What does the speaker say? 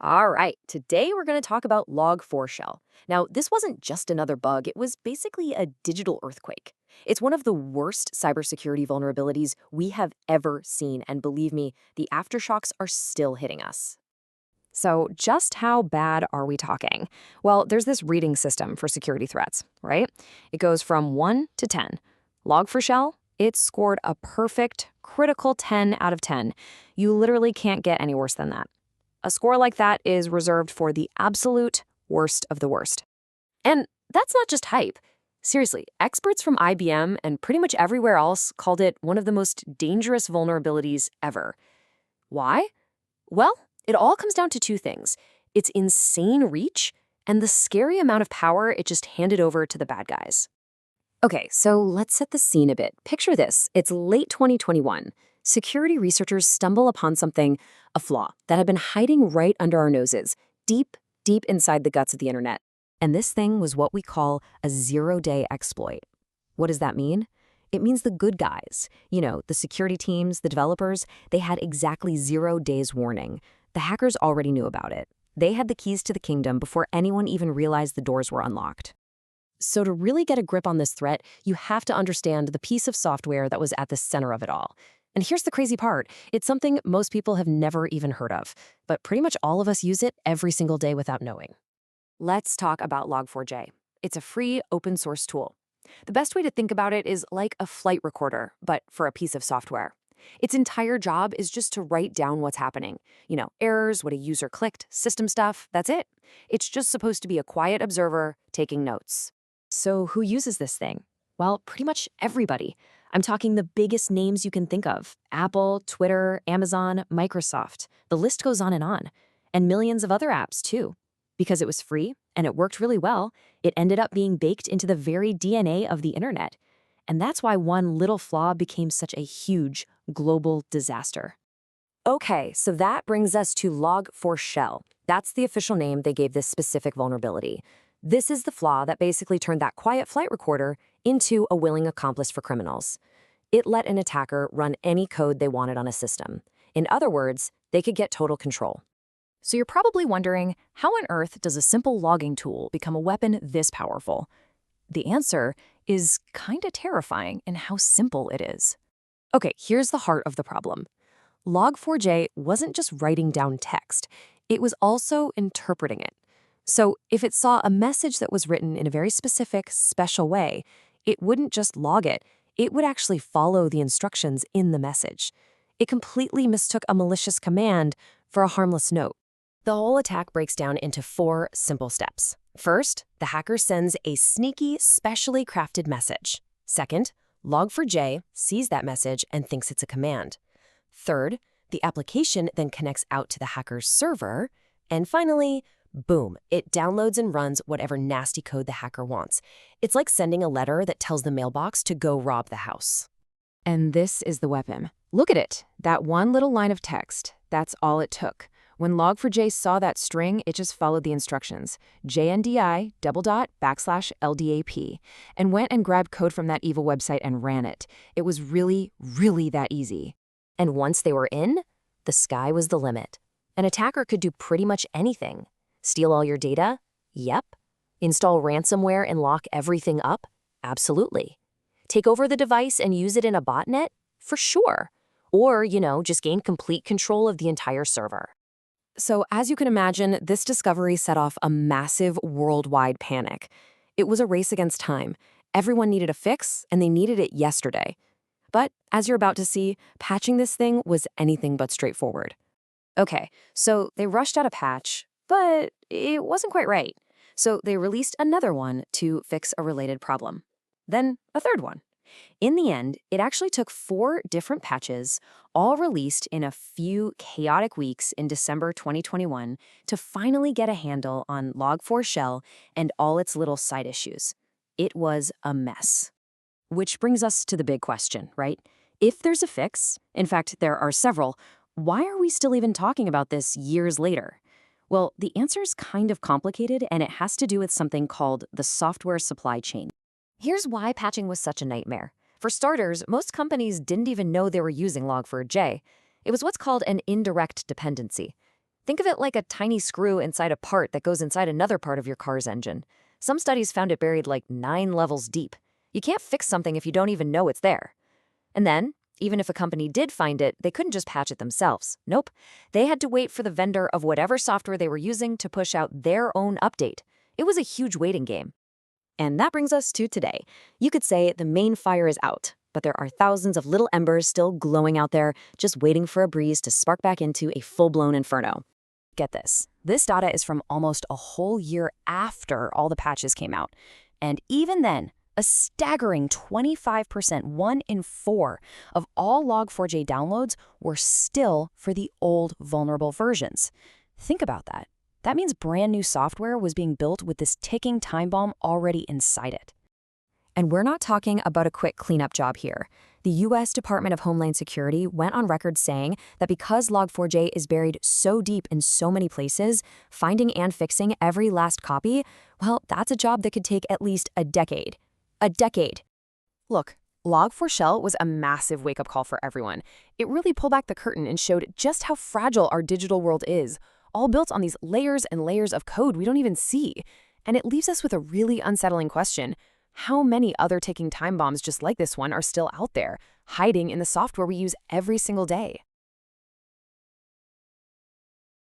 All right, today we're going to talk about Log4Shell. Now, this wasn't just another bug, it was basically a digital earthquake. It's one of the worst cybersecurity vulnerabilities we have ever seen, and believe me, the aftershocks are still hitting us. So, just how bad are we talking? Well, there's this rating system for security threats, right? It goes from 1 to 10. Log4Shell, it scored a perfect, critical 10 out of 10. You literally can't get any worse than that. A score like that is reserved for the absolute worst of the worst. And that's not just hype. Seriously, experts from IBM and pretty much everywhere else called it one of the most dangerous vulnerabilities ever. Why? Well, it all comes down to two things: its insane reach and the scary amount of power it just handed over to the bad guys. Okay, so let's set the scene a bit. Picture this. It's late 2021. Security researchers stumble upon something, a flaw, that had been hiding right under our noses, deep, deep inside the guts of the internet. And this thing was what we call a zero-day exploit. What does that mean? It means the good guys, the security teams, the developers, they had exactly 0 days warning. The hackers already knew about it. They had the keys to the kingdom before anyone even realized the doors were unlocked. So to really get a grip on this threat, you have to understand the piece of software that was at the center of it all. And here's the crazy part. It's something most people have never even heard of, but pretty much all of us use it every single day without knowing. Let's talk about Log4j. It's a free, open-source tool. The best way to think about it is like a flight recorder, but for a piece of software. Its entire job is just to write down what's happening. Errors, what a user clicked, system stuff, that's it. It's just supposed to be a quiet observer taking notes. So who uses this thing? Well, pretty much everybody. I'm talking the biggest names you can think of: Apple, Twitter, Amazon, Microsoft. The list goes on. And millions of other apps, too. Because it was free and it worked really well, it ended up being baked into the very DNA of the internet. And that's why one little flaw became such a huge global disaster. Okay, so that brings us to Log4Shell. That's the official name they gave this specific vulnerability. This is the flaw that basically turned that quiet flight recorder into a willing accomplice for criminals. It let an attacker run any code they wanted on a system. In other words, they could get total control. So you're probably wondering, how on earth does a simple logging tool become a weapon this powerful? The answer is kinda terrifying in how simple it is. Okay, here's the heart of the problem. Log4j wasn't just writing down text, it was also interpreting it. So if it saw a message that was written in a very specific, special way, it wouldn't just log it, it would actually follow the instructions in the message. It completely mistook a malicious command for a harmless note. The whole attack breaks down into 4 simple steps. First, the hacker sends a sneaky, specially crafted message. Second, Log4j sees that message and thinks it's a command. Third, the application then connects out to the hacker's server. And finally, boom, it downloads and runs whatever nasty code the hacker wants. It's like sending a letter that tells the mailbox to go rob the house. And this is the weapon. Look at it. That one little line of text. That's all it took. When Log4j saw that string, it just followed the instructions, JNDI://LDAP, and went and grabbed code from that evil website and ran it. It was really, really that easy. And once they were in, the sky was the limit. An attacker could do pretty much anything. Steal all your data? Yep. Install ransomware and lock everything up? Absolutely. Take over the device and use it in a botnet? For sure. Or, just gain complete control of the entire server. So as you can imagine, this discovery set off a massive worldwide panic. It was a race against time. Everyone needed a fix, and they needed it yesterday. But as you're about to see, patching this thing was anything but straightforward. Okay, so they rushed out a patch, but it wasn't quite right. So they released another one to fix a related problem. Then a third one. In the end, it actually took 4 different patches, all released in a few chaotic weeks in December 2021, to finally get a handle on Log4Shell and all its little side issues. It was a mess. Which brings us to the big question, right? If there's a fix, in fact, there are several, why are we still even talking about this years later? Well, the answer is kind of complicated, and it has to do with something called the software supply chain. Here's why patching was such a nightmare. For starters, most companies didn't even know they were using Log4j. It was what's called an indirect dependency. Think of it like a tiny screw inside a part that goes inside another part of your car's engine. Some studies found it buried like 9 levels deep. You can't fix something if you don't even know it's there. And then, even if a company did find it, they couldn't just patch it themselves. Nope. They had to wait for the vendor of whatever software they were using to push out their own update. It was a huge waiting game. And that brings us to today. You could say the main fire is out, but there are thousands of little embers still glowing out there, just waiting for a breeze to spark back into a full-blown inferno. Get this. This data is from almost a whole year after all the patches came out. And even then, a staggering 25%, 1 in 4, of all Log4j downloads were still for the old vulnerable versions. Think about that. That means brand new software was being built with this ticking time bomb already inside it. And we're not talking about a quick cleanup job here. The U.S. Department of Homeland Security went on record saying that because Log4j is buried so deep in so many places, finding and fixing every last copy, well, that's a job that could take at least a decade. A decade. Look, Log4Shell was a massive wake-up call for everyone. It really pulled back the curtain and showed just how fragile our digital world is, all built on these layers and layers of code we don't even see. And it leaves us with a really unsettling question. How many other ticking time bombs just like this one are still out there, hiding in the software we use every single day?